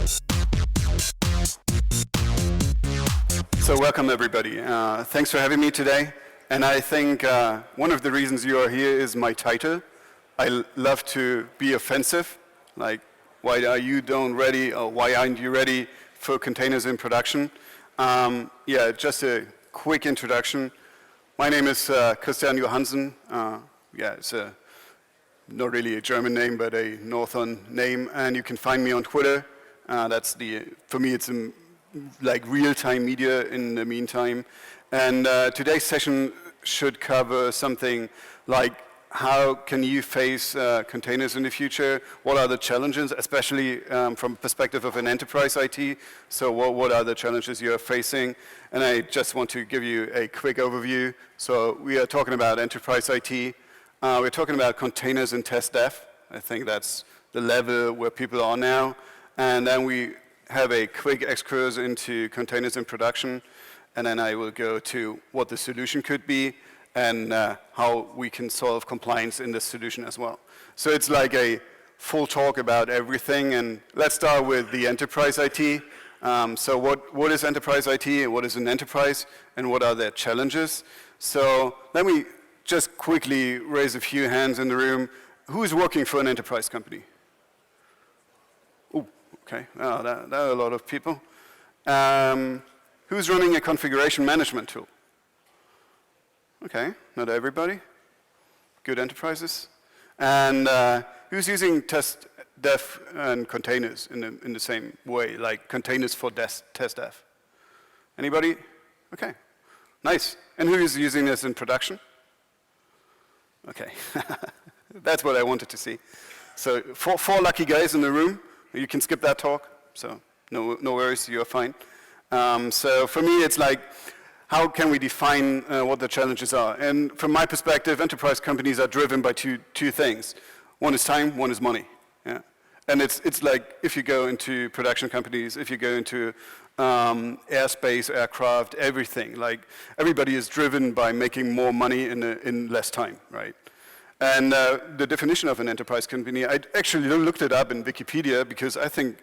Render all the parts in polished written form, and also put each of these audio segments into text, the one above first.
So welcome everybody. Thanks for having me today. And I think one of the reasons you are here is my title. I love to be offensive, like why are you don't ready, or why aren't you ready for containers in production? Yeah, just a quick introduction. My name is Christian Johansen. Yeah, it's not really a German name, but a Northern name, and you can find me on Twitter. For me, it's like real-time media in the meantime. And today's session should cover something like how can you face containers in the future? What are the challenges, especially from the perspective of an enterprise IT? So what are the challenges you're facing? And I just want to give you a quick overview. So we are talking about enterprise IT. We're talking about containers in test dev. I think that's the level where people are now. And then we have a quick excursus into containers in production. And then I will go to what the solution could be and how we can solve compliance in this solution as well. So it's like a full talk about everything. And let's start with the enterprise IT. So what is enterprise IT, and what is an enterprise, and what are their challenges? So let me just quickly raise a few hands in the room. Who is working for an enterprise company? Oh, okay, oh, that are a lot of people. Who's running a configuration management tool? Okay, not everybody. Good enterprises. And who's using test dev and containers in the same way, like containers for test dev? Anybody? Okay, nice. And who is using this in production? Okay, that's what I wanted to see. So four lucky guys in the room. You can skip that talk, so no worries, you're fine. So for me, it's like, how can we define what the challenges are? And from my perspective, enterprise companies are driven by two things. One is time, one is money. Yeah. And it's like if you go into production companies, if you go into airspace, aircraft, everything, like everybody is driven by making more money in less time, right? And the definition of an enterprise company, I actually looked it up in Wikipedia because I think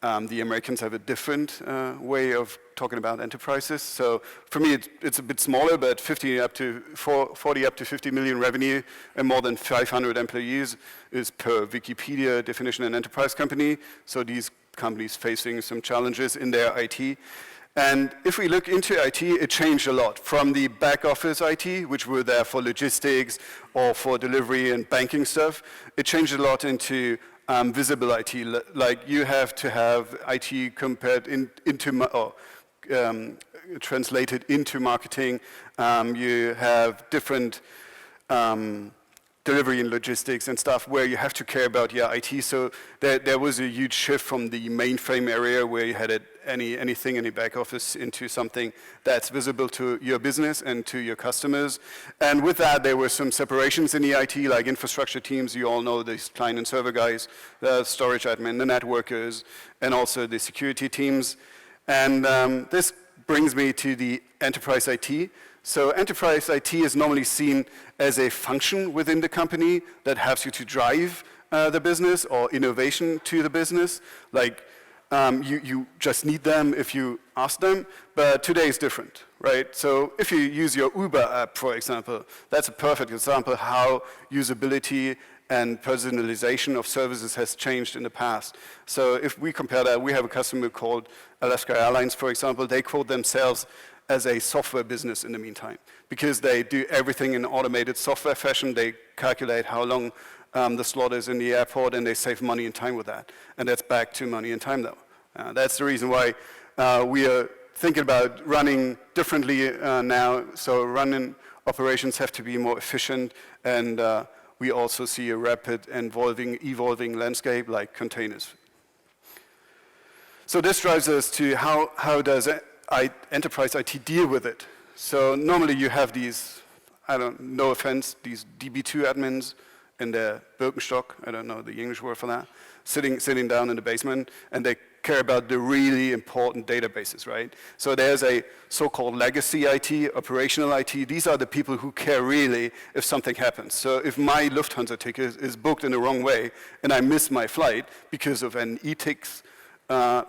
the Americans have a different way of talking about enterprises. So for me, it's a bit smaller, but 40 up to 50 million revenue and more than 500 employees is per Wikipedia definition an enterprise company. So these companies facing some challenges in their IT. And if we look into IT, it changed a lot from the back office IT, which were there for logistics or for delivery and banking stuff. It changed a lot into visible IT, like you have to have IT translated into marketing. You have different delivery and logistics and stuff where you have to care about your IT. So there was a huge shift from the mainframe area where you had anything in the back office into something that's visible to your business and to your customers. And with that, there were some separations in the IT, like infrastructure teams. You all know these client and server guys, the storage admin, the networkers, and also the security teams. And this brings me to the enterprise IT. So enterprise IT is normally seen as a function within the company that helps you to drive the business or innovation to the business. Like you just need them if you ask them, but today is different, right? So if you use your Uber app, for example, that's a perfect example how usability and personalization of services has changed in the past. So if we compare that, we have a customer called Alaska Airlines, for example. They quote themselves as a software business in the meantime, because they do everything in automated software fashion. They calculate how long the slot is in the airport, and they save money and time with that. And that's back to money and time, though. That's the reason why we are thinking about running differently now. So running operations have to be more efficient, and we also see a rapid and evolving landscape like containers. So this drives us to how does enterprise IT deal with it. So normally you have these, no offense, these DB2 admins in their Birkenstock, I don't know the English word for that, sitting down in the basement, and they care about the really important databases, right? So there's a so-called legacy IT, operational IT. These are the people who care really if something happens. So if my Lufthansa ticket is booked in the wrong way and I miss my flight because of an ETICS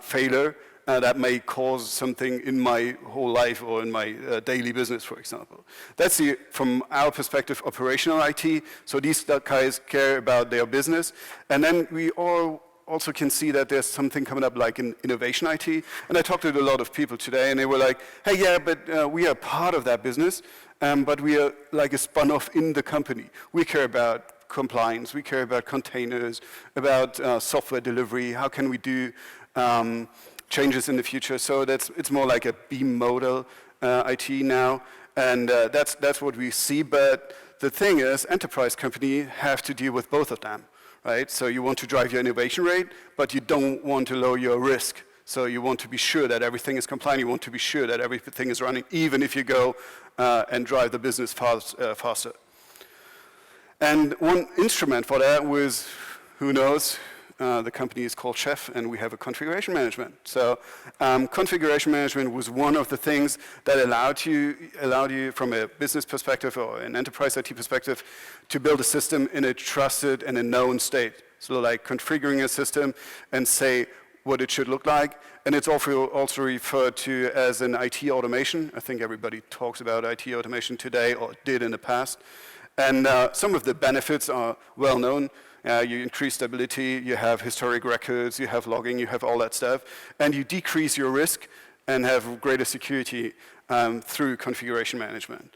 failure that may cause something in my whole life or in my daily business, for example. That's from our perspective, operational IT. So these guys care about their business. And then we all also can see that there's something coming up like in innovation IT. And I talked to a lot of people today, and they were like, hey, yeah, but we are part of that business, but we are like a spun-off in the company. We care about compliance, we care about containers, about software delivery, how can we do changes in the future. So it's more like a bimodal IT now, and that's what we see. But the thing is, enterprise companies have to deal with both of them. Right? So you want to drive your innovation rate, but you don't want to lower your risk. So you want to be sure that everything is compliant. You want to be sure that everything is running, even if you go and drive the business faster. And one instrument for that was, who knows, the company is called Chef, and we have a configuration management. So configuration management was one of the things that allowed you from a business perspective or an enterprise IT perspective to build a system in a trusted and a known state. So like configuring a system and say what it should look like. And it's also referred to as an IT automation. I think everybody talks about IT automation today or did in the past. And some of the benefits are well known. You increase stability, you have historic records, you have logging, you have all that stuff, and you decrease your risk and have greater security through configuration management.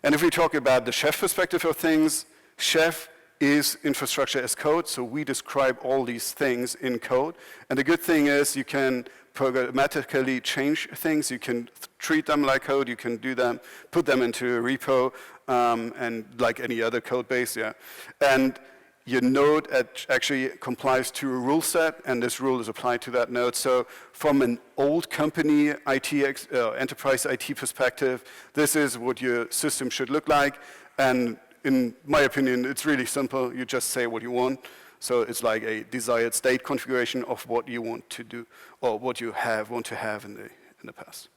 And if we talk about the Chef perspective of things, Chef is infrastructure as code, so we describe all these things in code. And the good thing is you can programmatically change things, you can treat them like code, you can do them, put them into a repo, and like any other code base, yeah. And your node actually complies to a rule set, and this rule is applied to that node. So from an old company enterprise IT perspective, this is what your system should look like. And in my opinion, it's really simple. You just say what you want. So it's like a desired state configuration of what you want to do or what you want to have in the past.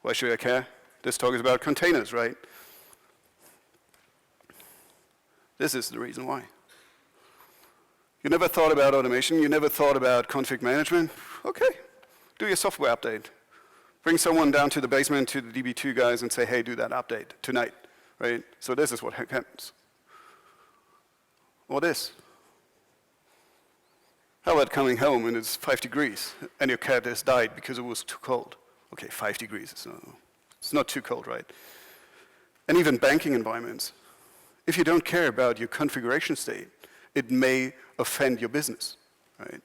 Why should I care? This talk is about containers, right? This is the reason why. You never thought about automation, you never thought about config management? Okay, do your software update. Bring someone down to the basement to the DB2 guys and say, hey, do that update tonight, right? So this is what happens. Or this. How about coming home and it's 5 degrees and your cat has died because it was too cold? Okay, 5 degrees, it's not too cold, right? And even banking environments. If you don't care about your configuration state, it may offend your business, right?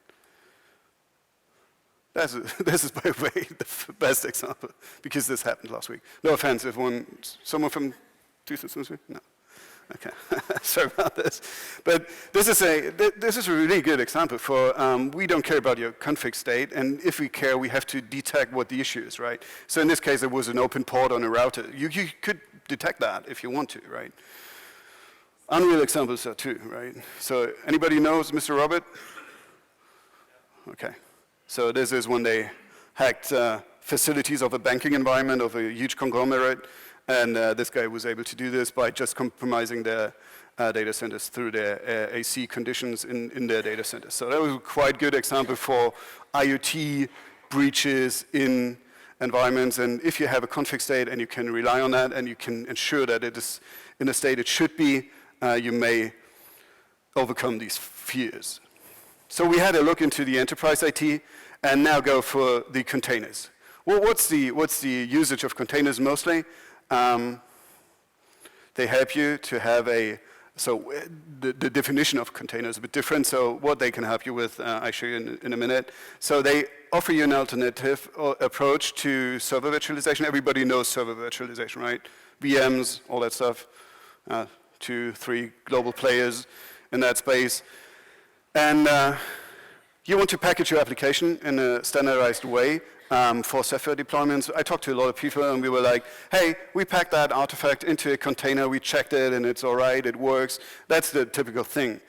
This is, by the way, the best example, because this happened last week. No offense if someone from 2003? No. Okay, sorry about this. But this is a really good example for, we don't care about your config state, and if we care, we have to detect what the issue is, right? So in this case, it was an open port on a router. You could detect that if you want to, right? Unreal examples are too, right? So anybody knows Mr. Robert? Okay. So this is when they hacked facilities of a banking environment of a huge conglomerate, and this guy was able to do this by just compromising their data centers through their AC conditions in their data centers. So that was a quite good example for IoT breaches in environments, and if you have a config state and you can rely on that and you can ensure that it is in the state it should be, you may overcome these fears. So we had a look into the enterprise IT, and now go for the containers. Well, what's the usage of containers mostly? They help you to have the definition of containers is a bit different, so what they can help you with, I'll show you in a minute. So they offer you an alternative approach to server virtualization. Everybody knows server virtualization, right? VMs, all that stuff. 2, 3 global players in that space. And you want to package your application in a standardized way for software deployments. I talked to a lot of people and we were like, hey, we packed that artifact into a container, we checked it and it's all right, it works. That's the typical thing.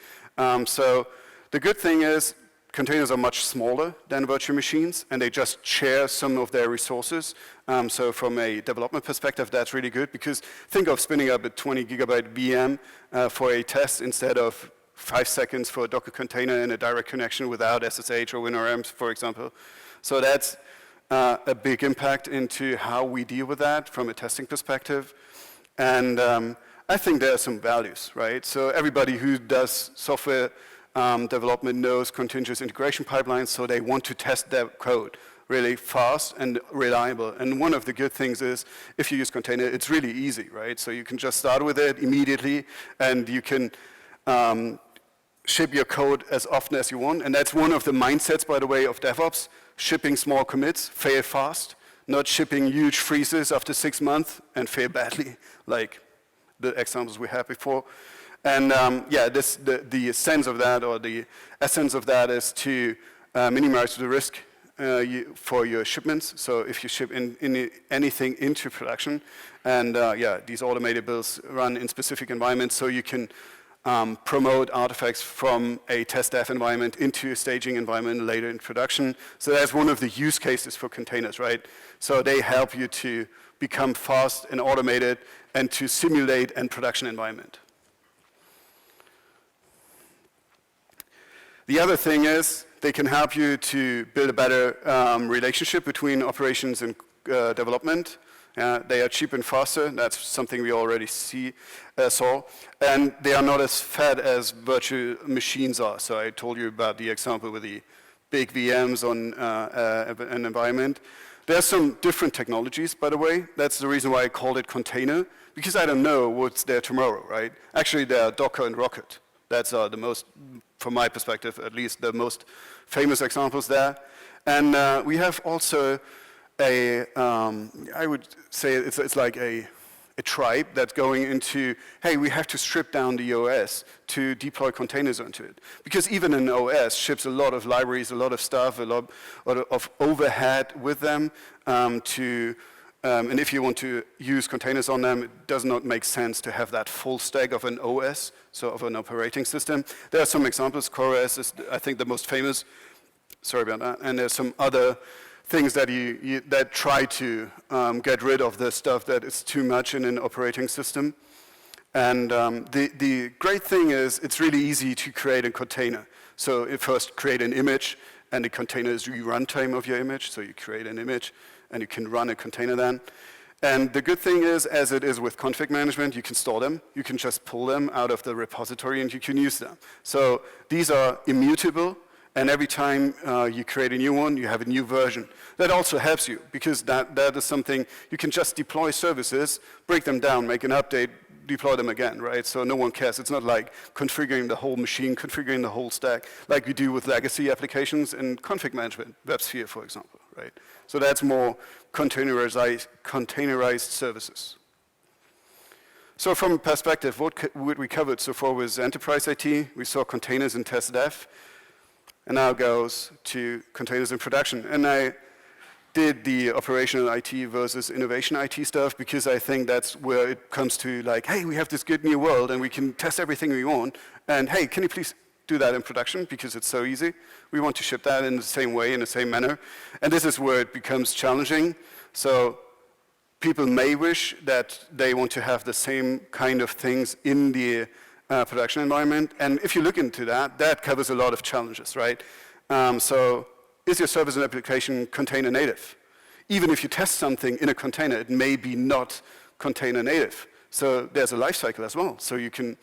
So the good thing is containers are much smaller than virtual machines, and they just share some of their resources. So from a development perspective, that's really good, because think of spinning up a 20 gigabyte VM for a test instead of 5 seconds for a Docker container in a direct connection without SSH or WinRM, for example. So that's a big impact into how we deal with that from a testing perspective. And I think there are some values, right? So everybody who does software development knows continuous integration pipelines, so they want to test their code really fast and reliable. And one of the good things is, if you use container, it's really easy, right? So you can just start with it immediately, and you can ship your code as often as you want. And that's one of the mindsets, by the way, of DevOps, shipping small commits, fail fast, not shipping huge freezes after 6 months and fail badly, like the examples we had before. And yeah, the sense of that, or the essence of that, is to minimize the risk for your shipments. So if you ship anything into production, and yeah, these automated builds run in specific environments, so you can promote artifacts from a test dev environment into a staging environment later in production. So that's one of the use cases for containers, right? So they help you to become fast and automated and to simulate a production environment. The other thing is they can help you to build a better relationship between operations and development. They are cheap and faster. That's something we already saw. And they are not as fat as virtual machines are. So I told you about the example with the big VMs on an environment. There are some different technologies, by the way. That's the reason why I called it container, because I don't know what's there tomorrow, right? Actually, there are Docker and Rocket. That's the most, from my perspective, at least the most famous examples there. And we have also I would say it's like a tribe that's going into, hey, we have to strip down the OS to deploy containers onto it. Because even an OS ships a lot of libraries, a lot of stuff, a lot of overhead with them and if you want to use containers on them, it does not make sense to have that full stack of an OS, so of an operating system. There are some examples. CoreOS is, I think, the most famous. Sorry about that. And there's some other things that that try to get rid of the stuff that is too much in an operating system. And the great thing is it's really easy to create a container. So you first create an image, and the container is the runtime of your image. So you create an image, and you can run a container then. And the good thing is, as it is with config management, you can store them. You can just pull them out of the repository, and you can use them. So these are immutable. And every time you create a new one, you have a new version. That also helps you, because that is something you can just deploy services, break them down, make an update, deploy them again, right? So no one cares. It's not like configuring the whole machine, configuring the whole stack, like we do with legacy applications in config management, WebSphere, for example, right? So that's more containerized services. So from a perspective, what we covered so far was enterprise IT. We saw containers in test dev. And now it goes to containers in production. And I did the operational IT versus innovation IT stuff, because I think that's where it comes to, like, hey, we have this good new world and we can test everything we want. And hey, can you please do that in production, because it's so easy. We want to ship that in the same way, in the same manner. And this is where it becomes challenging. So people may wish that they want to have the same kind of things in the production environment. And if you look into that, that covers a lot of challenges, right? So is your service and application container native? Even if you test something in a container, it may be not container native. So there's a life cycle as well. So you can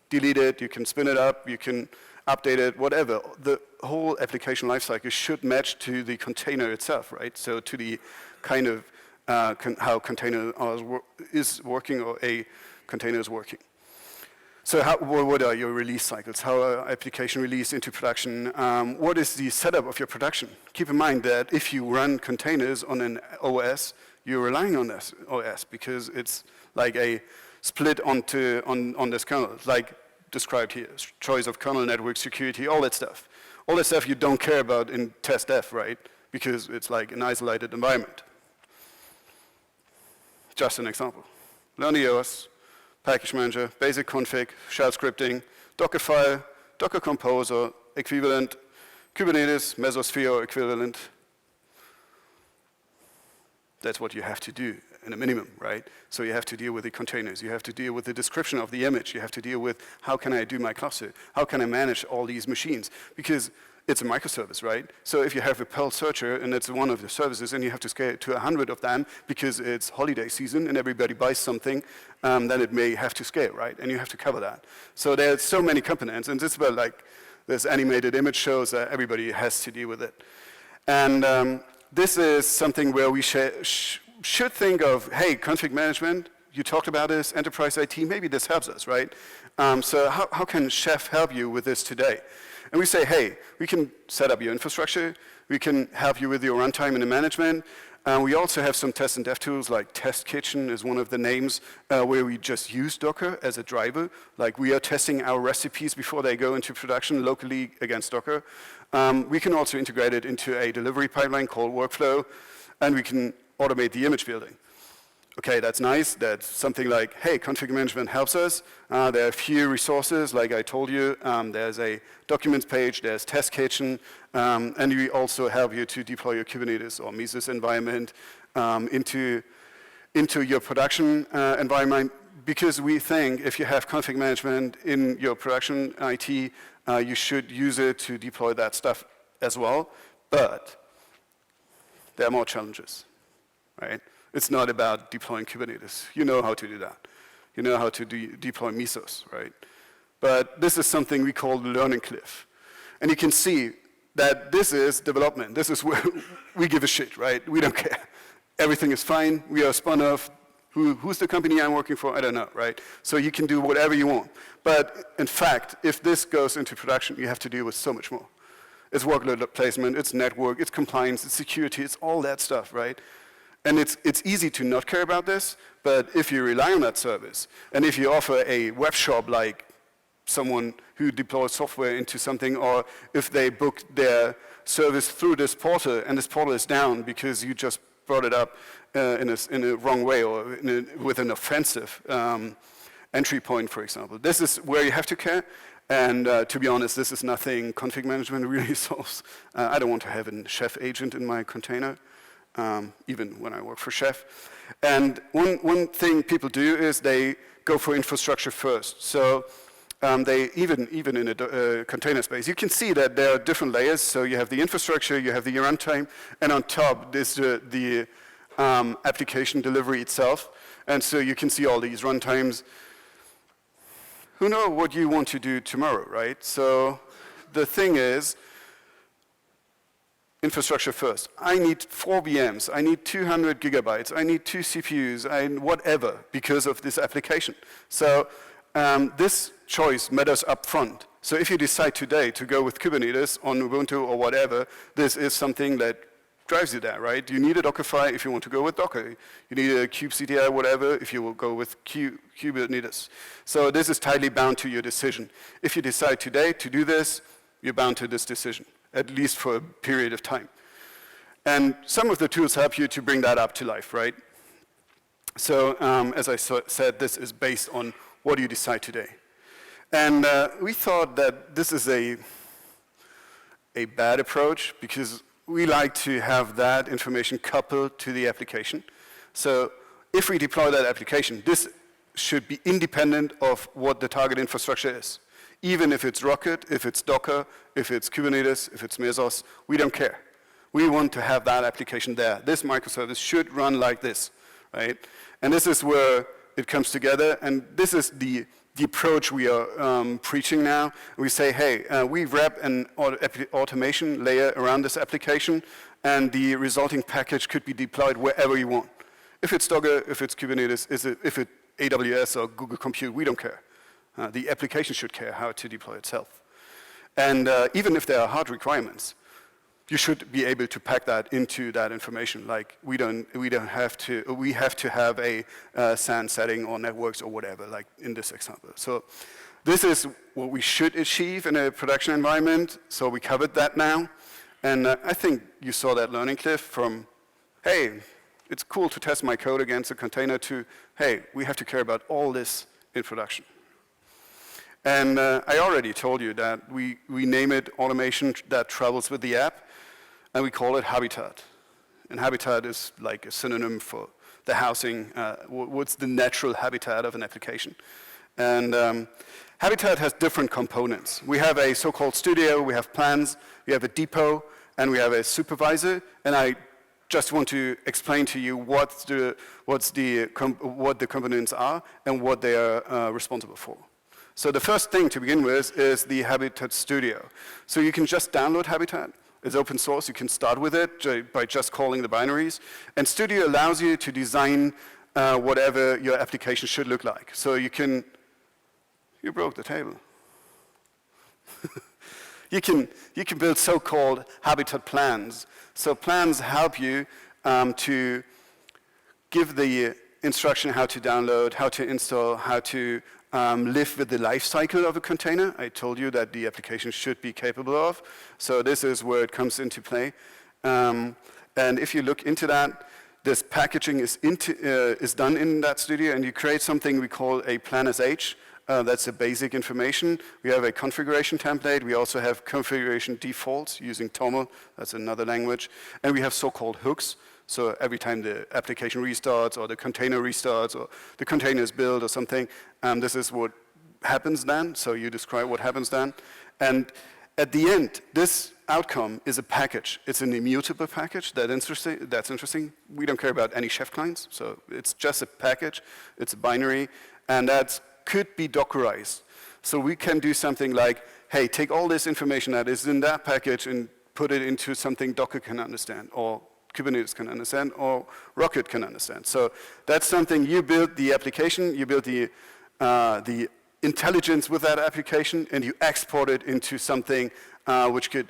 delete it, you can spin it up, you can update it, whatever. The whole application life cycle should match to the container itself, right? So to the kind of how container is working, or a container is working. So what are your release cycles? How are application released into production? What is the setup of your production? Keep in mind that if you run containers on an OS, you're relying on this OS, because it's like a split on this kernel, like described here. Choice of kernel, network security, all that stuff. All that stuff you don't care about in test dev, right? Because it's like an isolated environment. Just an example. Learn the OS. Package manager, basic config, shell scripting, Dockerfile, Docker Composer, equivalent, Kubernetes, Mesosphere equivalent. That's what you have to do in a minimum, right? So you have to deal with the containers. You have to deal with the description of the image. You have to deal with how can I do my cluster? How can I manage all these machines? Because it's a microservice, right? So if you have a Perl searcher and it's one of the services and you have to scale it to 100 of them because it's holiday season and everybody buys something, then it may have to scale, right? And you have to cover that. So there's so many components, and it's about like this animated image shows that everybody has to deal with it. And this is something where we should think of, hey, config management, you talked about this, enterprise IT, maybe this helps us, right? So how can Chef help you with this today? And we say, hey, we can set up your infrastructure. We can help you with your runtime and the management. We also have some test and dev tools, like Test Kitchen is one of the names, where we just use Docker as a driver. Like we are testing our recipes before they go into production locally against Docker. We can also integrate it into a delivery pipeline called Workflow, and we can automate the image building. Okay, that's nice. That's something like, hey, config management helps us. There are a few resources, like I told you. There's a documents page, there's Test Kitchen, and we also help you to deploy your Kubernetes or Mesos environment into your production environment, because we think if you have config management in your production IT, you should use it to deploy that stuff as well. But there are more challenges, right? It's not about deploying Kubernetes. You know how to do that. You know how to deploy Mesos, right? But this is something we call the learning cliff. And you can see that this is development. This is where we give a shit, right? We don't care. Everything is fine. We are spun off. Who's the company I'm working for? I don't know, right? So you can do whatever you want. But in fact, if this goes into production, you have to deal with so much more. It's workload placement, it's network, it's compliance, it's security, it's all that stuff, right? And it's easy to not care about this, but if you rely on that service, and if you offer a web shop like someone who deploys software into something, or if they book their service through this portal, and this portal is down because you just brought it up in a wrong way, or with an offensive entry point, for example. This is where you have to care, and to be honest, this is nothing config management really solves. I don't want to have a Chef agent in my container. Even when I work for Chef. And one thing people do is they go for infrastructure first. So they even in a container space, you can see that there are different layers. So you have the infrastructure, you have the runtime, and on top is the application delivery itself. And so you can see all these runtimes. Who knows what you want to do tomorrow, right? So the thing is, infrastructure first. I need 4 VMs, I need 200 gigabytes, I need 2 CPUs, whatever, because of this application. So this choice matters up front. So if you decide today to go with Kubernetes on Ubuntu or whatever, this is something that drives you there, right? You need a Dockerify if you want to go with Docker. You need a kubectl, whatever, if you will go with Kubernetes. So this is tightly bound to your decision. If you decide today to do this, you're bound to this decision, at least for a period of time. And some of the tools help you to bring that up to life, right? So as I said, this is based on what you decide today. And we thought that this is a bad approach, because we like to have that information coupled to the application. So if we deploy that application, this should be independent of what the target infrastructure is. Even if it's Rocket, if it's Docker, if it's Kubernetes, if it's Mesos, we don't care. We want to have that application there. This microservice should run like this, right? And this is where it comes together, and this is the approach we are preaching now. We say, hey, we wrap an automation layer around this application, and the resulting package could be deployed wherever you want. If it's Docker, if it's Kubernetes, if it's AWS or Google Compute, we don't care. The application should care how to deploy itself. And even if there are hard requirements, you should be able to pack that into that information. Like we have to have a SAN setting or networks or whatever, like in this example. So this is what we should achieve in a production environment. So we covered that now. And I think you saw that learning cliff from, hey, it's cool to test my code against a container, to, hey, we have to care about all this in production. And I already told you that we name it automation that travels with the app, and we call it Habitat. And Habitat is like a synonym for the housing, what's the natural habitat of an application. And Habitat has different components. We have a so-called studio, we have plans, we have a depot, and we have a supervisor. And I just want to explain to you what the components are and what they are responsible for. So the first thing to begin with is the Habitat Studio. So you can just download Habitat. It's open source. You can start with it by just calling the binaries. And Studio allows you to design whatever your application should look like. So you can, you broke the table. You can build so-called habitat plans. So plans help you to give the instruction how to download, how to install, how to live with the life cycle of a container. I told you that the application should be capable of. So this is where it comes into play. And if you look into that, this packaging is done in that studio, and you create something we call a plan as H. That's the basic information. We have a configuration template. We also have configuration defaults using TOML. That's another language. And we have so-called hooks. So every time the application restarts or the container restarts or the container is built or something, this is what happens then. So you describe what happens then. And at the end, this outcome is a package. It's an immutable package. That's interesting. We don't care about any chef clients. So it's just a package. It's a binary. And that could be Dockerized. So we can do something like, hey, take all this information that is in that package and put it into something Docker can understand, or Kubernetes can understand, or Rocket can understand. So that's something you build the application, you build the intelligence with that application, and you export it into something which could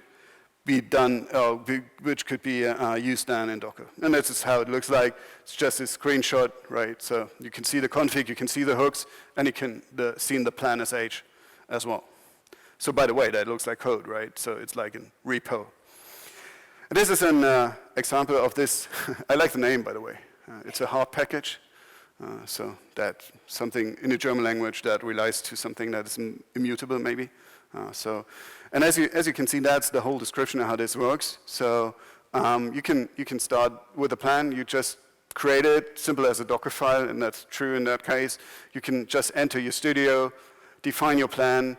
be done, which could be used then in Docker. And this is how it looks like. It's just a screenshot, right? So you can see the config, you can see the hooks, and you can see in the plan as H as well. So by the way, that looks like code, right? So it's like a repo. And this is an example of this. I like the name, by the way. It's a hard package. So that's something in the German language that relies to something that is immutable, maybe. And as you can see, that's the whole description of how this works. So you can start with a plan. You just create it, simple as a Docker file, and that's true in that case. You can just enter your studio, define your plan,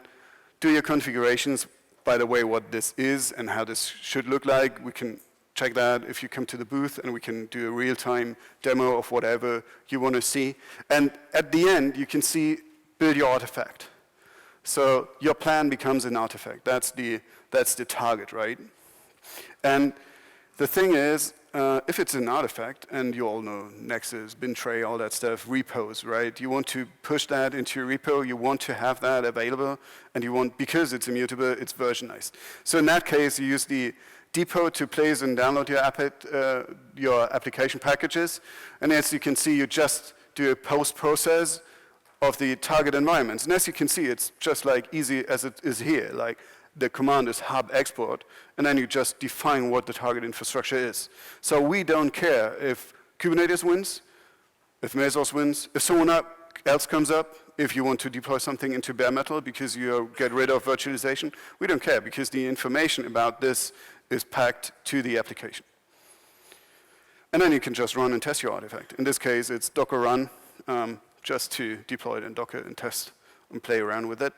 do your configurations. By the way, what this is and how this should look like, we can check that if you come to the booth, and we can do a real-time demo of whatever you want to see. And at the end, you can see build your artifact. So your plan becomes an artifact. That's the target, right? And the thing is, if it's an artifact, and you all know Nexus, bin tray, all that stuff, repos, right? You want to push that into your repo. You want to have that available, and you want, because it's immutable, it's versionized. So in that case, you use the depot to place and download your application packages. And as you can see, you just do a post-process of the target environments. And as you can see, it's just like easy as it is here. Like the command is hub export, and then you just define what the target infrastructure is. So we don't care if Kubernetes wins, if Mesos wins, if someone else comes up, if you want to deploy something into bare metal because you get rid of virtualization. We don't care, because the information about this is packed to the application. And then you can just run and test your artifact. In this case, it's Docker run, just to deploy it in Docker and test and play around with it.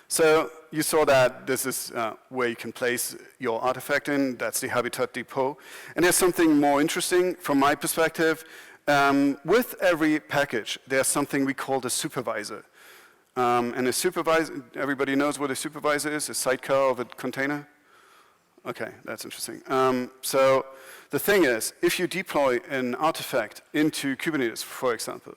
So you saw that this is where you can place your artifact in. That's the Habitat depot. And there's something more interesting from my perspective. With every package, there's something we call the supervisor. And a supervisor, everybody knows what a supervisor is, a sidecar of a container? Okay, that's interesting. So the thing is, if you deploy an artifact into Kubernetes, for example,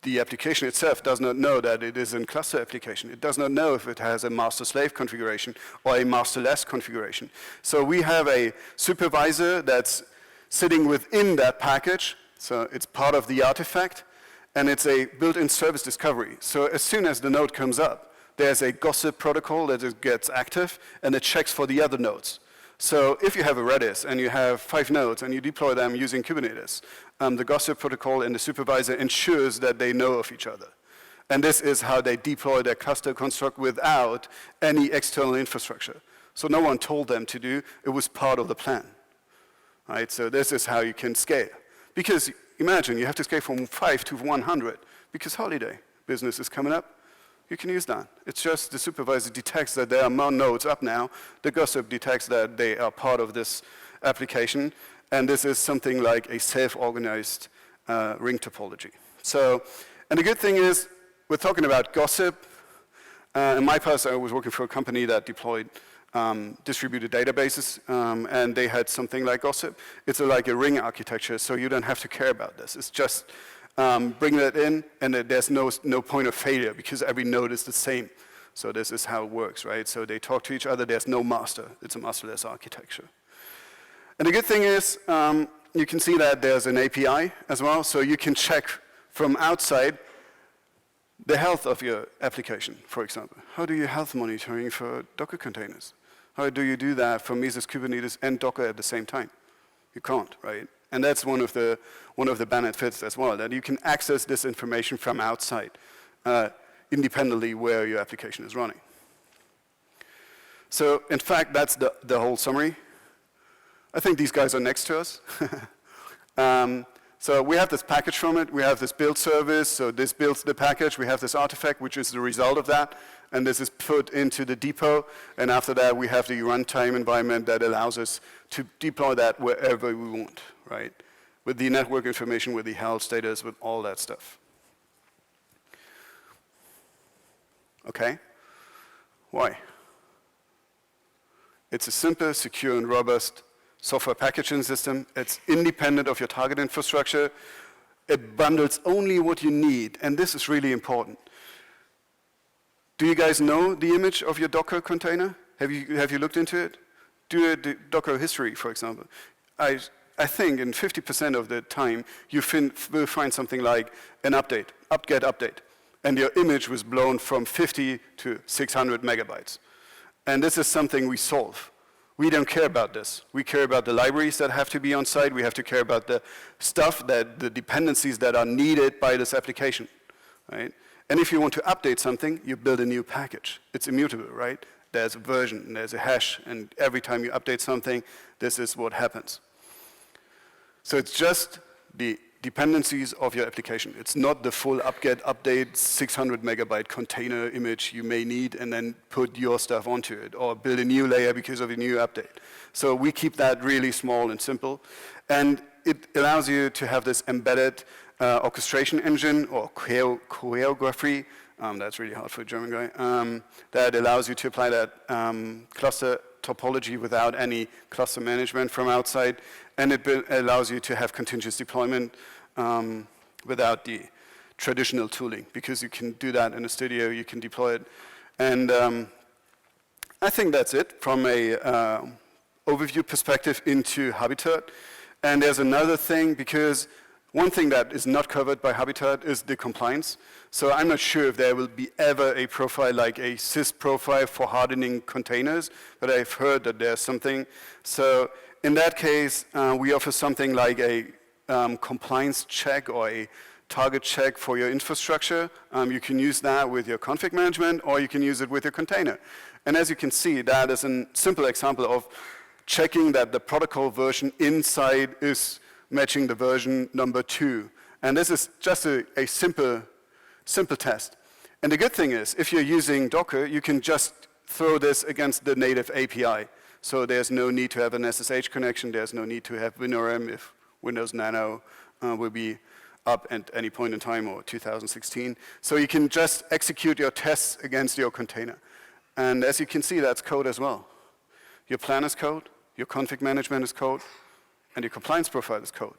the application itself does not know that it is a cluster application. It does not know if it has a master-slave configuration or a master-less configuration. So we have a supervisor that's sitting within that package. So it's part of the artifact, and it's a built-in service discovery. So as soon as the node comes up, there's a gossip protocol that gets active, and it checks for the other nodes. So if you have a Redis and you have 5 nodes and you deploy them using Kubernetes, the gossip protocol and the supervisor ensures that they know of each other. And this is how they deploy their cluster construct without any external infrastructure. So no one told them to do, it was part of the plan. Right? So this is how you can scale. Because imagine you have to scale from 5 to 100 because holiday business is coming up. You can use that. It's just the supervisor detects that there are more nodes up now. The gossip detects that they are part of this application. And this is something like a self-organized ring topology. So, and the good thing is, we're talking about gossip. In my past, I was working for a company that deployed distributed databases, and they had something like gossip. It's like a ring architecture, so you don't have to care about this. It's just bring that in, and there's no point of failure because every node is the same. So this is how it works, right? So they talk to each other. There's no master. It's a masterless architecture. And the good thing is, you can see that there's an API as well, so you can check from outside the health of your application, for example. How do you health monitoring for Docker containers? How do you do that for Mesos, Kubernetes, and Docker at the same time? You can't, right? And that's one of the benefits as well, that you can access this information from outside, independently where your application is running. So, in fact, that's the whole summary. I think these guys are next to us. So we have this package from it. We have this build service. So this builds the package. We have this artifact, which is the result of that. And this is put into the depot. And after that, we have the runtime environment that allows us to deploy that wherever we want, right? With the network information, with the health status, with all that stuff. Okay? Why? It's a simple, secure, and robust software packaging system. It's independent of your target infrastructure. It bundles only what you need, and this is really important. Do you guys know the image of your Docker container? Have you looked into it? Do a Docker history, for example. I think in 50% of the time, you will find something like an update, apt-get update, and your image was blown from 50 to 600 megabytes. And this is something we solve. We don't care about this. We care about the libraries that have to be on site. We have to care about the stuff, the dependencies that are needed by this application, right? And if you want to update something, you build a new package. It's immutable, right? There's a version, and there's a hash, and every time you update something, this is what happens. So it's just the dependencies of your application. It's not the full apt-get update 600 megabyte container image you may need and then put your stuff onto it or build a new layer because of a new update. So we keep that really small and simple. And it allows you to have this embedded orchestration engine or choreography. That's really hard for a German guy. That allows you to apply that cluster topology without any cluster management from outside. And it allows you to have continuous deployment without the traditional tooling, because you can do that in a studio, you can deploy it. And I think that's it from a overview perspective into Habitat. And there's another thing, because one thing that is not covered by Habitat is the compliance. So I'm not sure if there will be ever a profile like a sys profile for hardening containers, but I've heard that there's something. So in that case, we offer something like a compliance check or a target check for your infrastructure. You can use that with your config management, or you can use it with your container. And as you can see, that is a simple example of checking that the protocol version inside is matching the version number 2. And this is just a simple test. And the good thing is, if you're using Docker, you can just throw this against the native API. So there's no need to have an SSH connection. There's no need to have WinRM if Windows Nano will be up at any point in time, or 2016. So you can just execute your tests against your container. And as you can see, that's code as well. Your plan is code, your config management is code, and your compliance profile is code.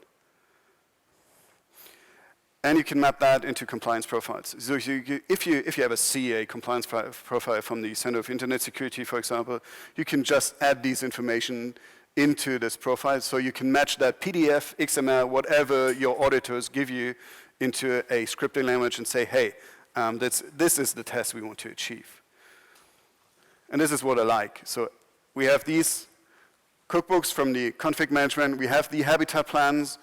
And you can map that into compliance profiles. So if you ever see a compliance profile from the Center of Internet Security, for example, you can just add these information into this profile, so you can match that PDF, XML, whatever your auditors give you into a scripting language and say, hey, this is the test we want to achieve. And this is what I like. So we have these cookbooks from the config management. We have the Habitat plans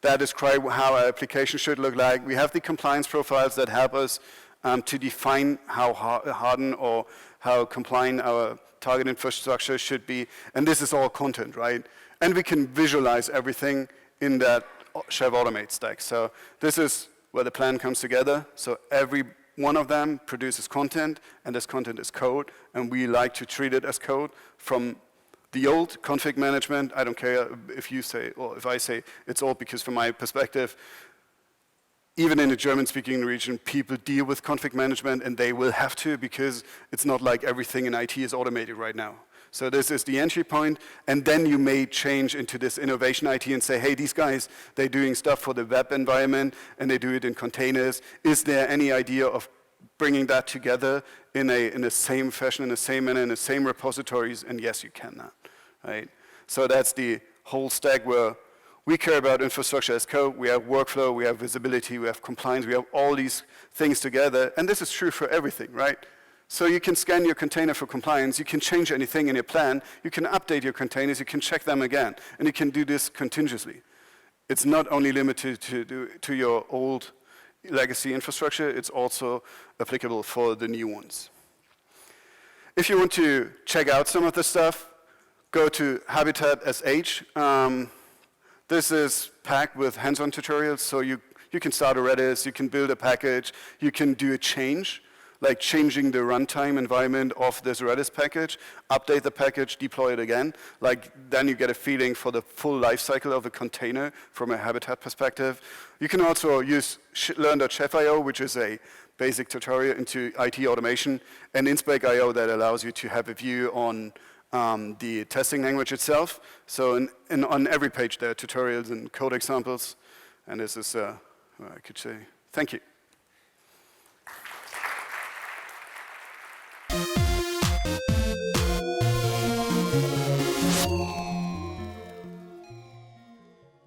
that describe how our application should look like. We have the compliance profiles that help us to define how hardened or how compliant our target infrastructure should be. And this is all content, right? And we can visualize everything in that Chef Automate stack. So this is where the plan comes together. So every one of them produces content, and this content is code, and we like to treat it as code. From the old config management, I don't care if you say, or if I say it's old, because from my perspective, even in the German-speaking region, people deal with config management, and they will have to, because it's not like everything in IT is automated right now. So this is the entry point, and then you may change into this innovation IT and say, hey, these guys, they're doing stuff for the web environment, and they do it in containers. Is there any idea of bringing that together in the same fashion, in the same manner, in the same repositories? And yes, you can that, right? So that's the whole stack where we care about infrastructure as code. We have workflow, we have visibility, we have compliance, we have all these things together, and this is true for everything, right? So you can scan your container for compliance, you can change anything in your plan, you can update your containers, you can check them again, and you can do this continuously. It's not only limited to your old legacy infrastructure, it's also applicable for the new ones. If you want to check out some of this stuff, go to Habitat SH. This is packed with hands-on tutorials, so you can start a Redis, you can build a package, you can do a change, like changing the runtime environment of this Redis package, update the package, deploy it again. Like then you get a feeling for the full life cycle of a container from a Habitat perspective. You can also use learn.chef.io, which is a basic tutorial into IT automation, and Inspec.io that allows you to have a view on the testing language itself. So on every page there are tutorials and code examples, and this is what I could say. Thank you.